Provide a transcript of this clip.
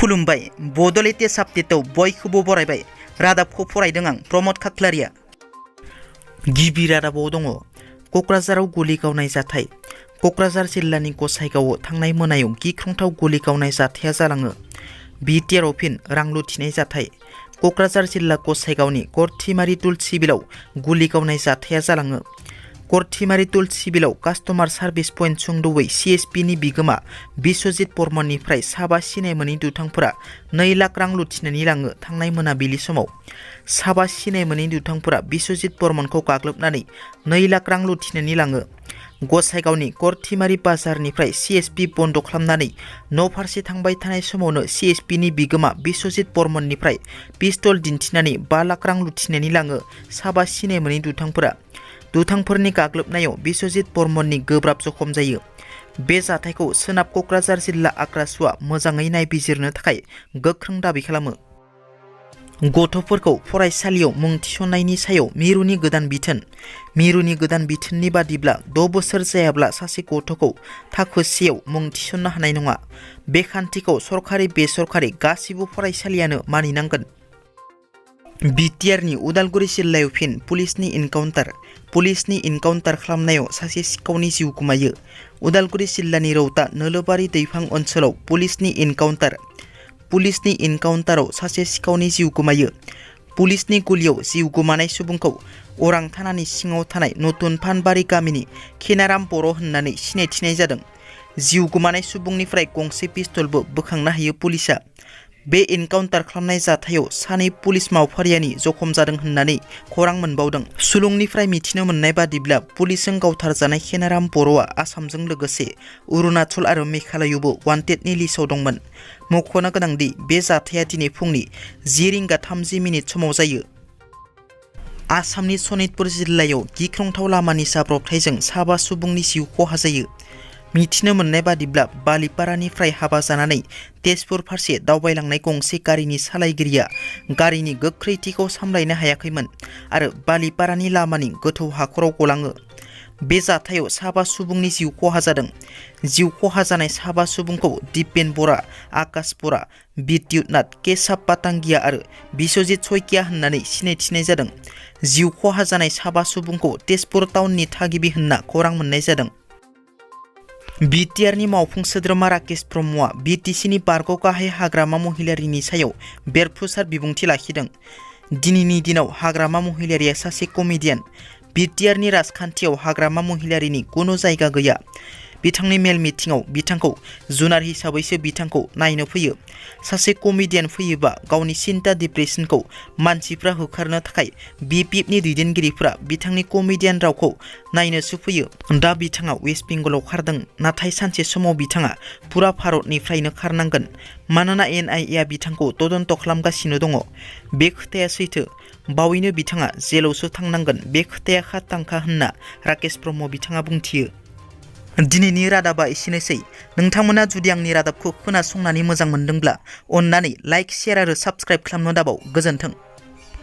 खुलुमबाय बड' लेटेस्ट आपडेटआव बयखौबो बरायबाय। रादाबखौ फरायदों आं प्रमद खाख्लारिया। गिबि रादाबाव दङ क'क्राझाराव गुलि गावनाय जाथाय। क'क्राझार जिल्लानि गसाइगावआव थांनाय मोनायाव गिख्रंथाव गुलि गावनाय जाथाया जालाङो। बिटिआरआव फिन रां लुथिनाय जाथाय। क'क्राझार जिल्ला गसाइगावनि गरथिमारि तुलसि बिलाव गुलि गावनाय जाथाया जालाङो। गरथिमारि तुलसि बिलाव कास्टमार सार्भिस पइन्ट सुंद'यै CSPनि बिगोमा बिश्वजित बर्मननिफ्राय साबा सिनाय मोनै दुथांफोरा 2 लाख रां लुथिनानै लाङो। थांनाय मोनाबिलि समाव साबा सिनाय मोनै दुथांफोरा बिश्वजित बर्मनखौ गाग्लोबनानै 2 लाख रां लुथिनानै लाङो। गसाइगावनि गरथिमारि बाजारनिफ्राय CSP बन्द खालामनानै न' फारसे थांबाय थानाय समावनो CSPनि बिगोमा बिश्वजित बर्मननिफ्राय पिस्तल दिन्थिनानै 5 लाख रां लुथिनानै लाङो साबा सिनाय मोनै दुथांफोरा। दुथांफोरनि गाग्लोबनायाव बिश्वजित बर्मननि गोब्राब जखम जायो। बे जाथायखौ सोनाब क'क्राझार जिल्ला आग्रासुआ मोजाङै नायबिजिरनो थाखाय गोख्रों दाबि खालामो। गथ'फोरखौ फरायसालियाव मुं थिसननायनि सायाव मिरुनि गोदान बिथोन। मिरुनि गोदान बिथोननि बादिब्ला 6 बोसोर जायाब्ला सासे गथ'खौ थाखो 1आव मुं थिसननो हानाय नङा। बे खान्थिखौ सरखारि बेसरकारि गासिबो फरायसालियानो मानिनांगोन। बिटिआरनि उदालगुरि जिल्लायाव फिन पुलिसनि इनकाउन्टार। पुलिसनि इनकाउन्टार खालामनायाव सासे सिखावनि जिउ गोमायो। उदालगुरि जिल्लानि रौता नोलोबारि दैफां ओनसोलाव पुलिसनि इनकाउन्टार। पुलिसनि इनकाउन्टाराव सासे सिखावनि जिउ गोमायो। पुलिसनि गुलियाव जिउ गोमानाय सुबुंखौ अरां थानानि सिङाव थानाय नतुन फानबारि गामिनि खेनाराम बर' होननानै सिनायथिनाय जादों। जिउ गोमानाय सुबुंनिफ्राय गंसे पिस्तलबो बोखांनो हायो पुलिसआ। बे इनकाउन्टार खालामनाय जाथायाव सानै पुलिस मावफारियानि जखम जादों होननानै खौरां मोनबावदों। सुलुंनिफ्राय मिथिनो मोननाय बादिब्ला पुलिसजों गावथारजानाय खेनाराम बर'आ आसामजों लोगोसे अरुणाचल आरो मेघालयआवबो वान्टेडनि लिस्टआव दंमोन। मख'नो गोनांदि बे जाथाया दिनै फुंनि 10:30 समाव जायो। आसामनि सनितपुर जिल्लायाव गिख्रंथाव लामानि जाब्रबथायजों साबा सुबुंनि जिउ खहा जायो। मिथिनो मोननाय बादिब्ला बालिपारानिफ्राय हाबा जानानै तेजपुर फारसे दावबायलांनाय गंसे गारिनि सालायगिरिया गारिनि गोख्रैथिखौ सामलायनो हायाखैमोन आरो बालिपारानि लामानि गोथौ हाखराव गलाङो। बे जाथायाव साबा सुबुंनि जिउ खहा जादों। जिउ खहा जानाय साबा सुबुंखौ दिपेन बरा, आकाश बरा, बिद्युतनाथ केसाब पातांगिया आरो बिश्वजित सयकिया होननानै सिनायथिनाय जादों। जिउ खहा जानाय साबा सुबुंखौ तेजपुर टाउननि थागिबि होनना खौरां मोननाय जादों। बिटिआरनि मावफुं सोद्रोमा राकेश ब्रह्मआ BTCनि बारग' गाहाय हाग्रामा महिलारिनि सायाव बेरफुसार बिबुंथि लाखिदों। दिनैनि दिनाव हाग्रामा महिलारिया सासे कमेडियान। बिटिआरनि राजखान्थियाव हाग्रामा महिलारिनि खुनु जायगा गैया। बिथांनि मेल मिटिंआव बिथांखौ जुनार हिसाबैसो बिथांखौ नायनो फैयो। सासे कमेडियान फैयोबा गावनि सिन्था डिप्रेसनखौ मानसिफ्रा होखारनो थाखाय BPFनि दैदेनगिरिफोरा बिथांनि कमेडियान रावखौ नायनोसो फैयो। दा बिथाङा वेस्ट बेंगलाव खारदों, नाथाय सानसे समाव बिथाङा पुरा भारतनिफ्रायनो खारनांगोन मानोना NIA बिथांखौ तदन्त खालामगासिनो दङ। बे खोथाया सैथो। बावैनो बिथाङा जेलावसो थांनांगोन। बे खोथाया खाथांखा होनना राकेश ब्रह्म बिथाङा बुंथियो। दिनैनि रादाबा एसेनोसै। नोंथांमोना जुदि आंनि रादाबखौ खोनासंनानै मोजां मोनदोंब्ला अन्नानै लाइक, शेयार आरो साबस्क्राइब खालामनो दाबाव। गोजोन्थों।